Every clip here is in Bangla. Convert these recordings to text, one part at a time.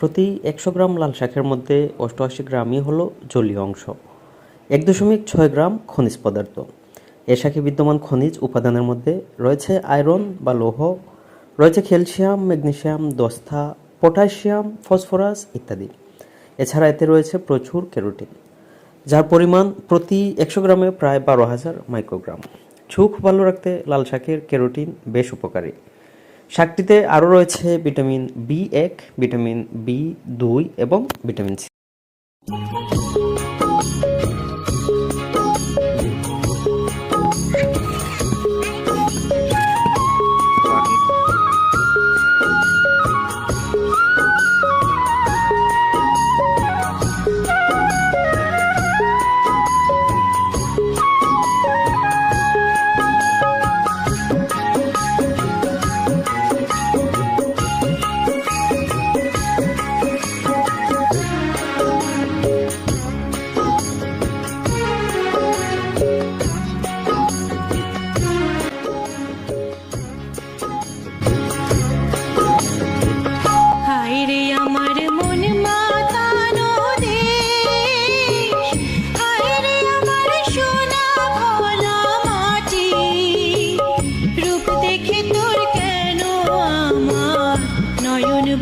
প্রতি 100 গ্রাম লাল শাকের মধ্যে 88 গ্রামই হলো জলীয় অংশ, 1.6 গ্রাম খনিজ পদার্থ। এ শাকে বিদ্যমান খনিজ উপাদানের মধ্যে রয়েছে আয়রন বা লৌহ, রয়েছে ক্যালসিয়াম, ম্যাগনেসিয়াম, দস্তা, পটাশিয়াম, ফসফরাস ইত্যাদি। এছাড়া এতে রয়েছে প্রচুর ক্যারোটিন, যার পরিমাণ প্রতি 100 গ্রামে প্রায় 12,000 মাইক্রোগ্রাম। চোখ ভালো রাখতে লাল শাকের ক্যারোটিন বেশ উপকারী। শাকটিতে আরও রয়েছে ভিটামিন B1, ভিটামিন B2 এবং ভিটামিন সি।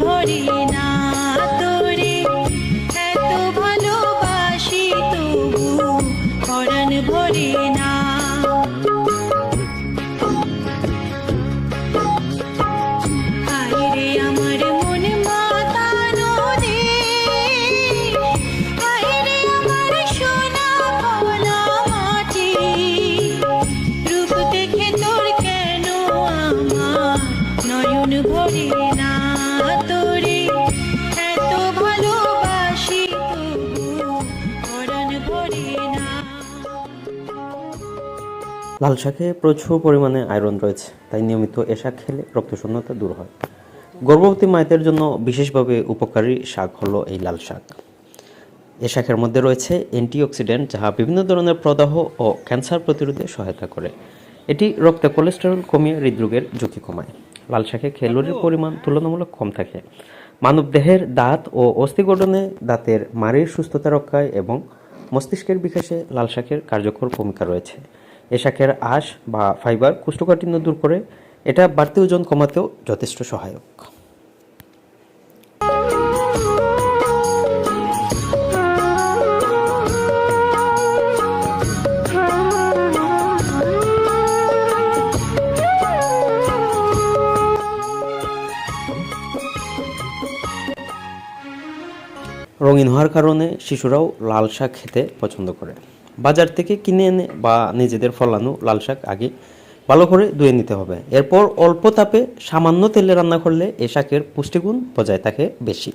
ভরে না তোরে এত ভালোবাসি তবু পরাণ ভরে না। হায়রে আমার মন মাতানো দেশ, হায়রে আমার সোনা ভোলা মাটি, রূপ দেখে তোর কেন আমার নয়ন ভরে না। লাল শাকে প্রচুর পরিমাণে আয়রন রয়েছে, তাই নিয়মিত এ শাক খেলে রক্তশূন্যতা দূর হয়। গর্ভবতী মায়েদের জন্য বিশেষভাবে উপকারী শাক হলো এই লাল শাক। এ শাকের মধ্যে রয়েছে অ্যান্টিঅক্সিডেন্ট, যা বিভিন্ন ধরনের প্রদাহ ও ক্যান্সার প্রতিরোধে সহায়তা করে। এটি রক্তে কোলেস্টেরল কমিয়ে হৃদরোগের ঝুঁকি কমায়। লাল শাকে ক্যালোরির পরিমাণ তুলনামূলক কম থাকে। মানবদেহের দাঁত ও অস্থি গঠনে, দাঁতের মাড়ির সুস্থতা রক্ষায় এবং মস্তিষ্কের বিকাশে লাল শাকের কার্যকর ভূমিকা রয়েছে। এ শাকের আঁশ বা ফাইবার কোষ্ঠকাঠিন্য দূর করে, এটা বাড়তি ওজন কমাতেও যথেষ্ট সহায়ক। রঙিন হওয়ার কারণে শিশুরাও লাল শাক খেতে পছন্দ করে। বাজার থেকে কিনে এনে বা নিজেদের ফলানো লাল শাক আগে ভালো করে ধুয়ে নিতে হবে। এরপর অল্প তাপে সামান্য তেলে রান্না করলে এ শাকের পুষ্টিগুণ বজায় থাকে বেশি।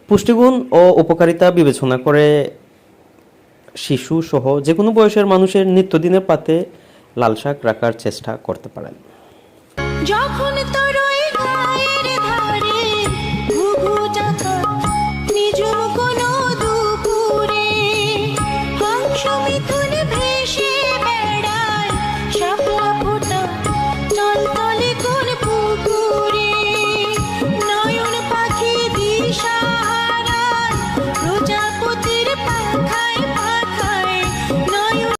পুষ্টিগুণ ও উপকারিতা বিবেচনা করে শিশু সহ যে কোনো বয়সের মানুষের নিত্যদিনের পাতে লাল শাক রাখার চেষ্টা করতে পারেন। যখন তোর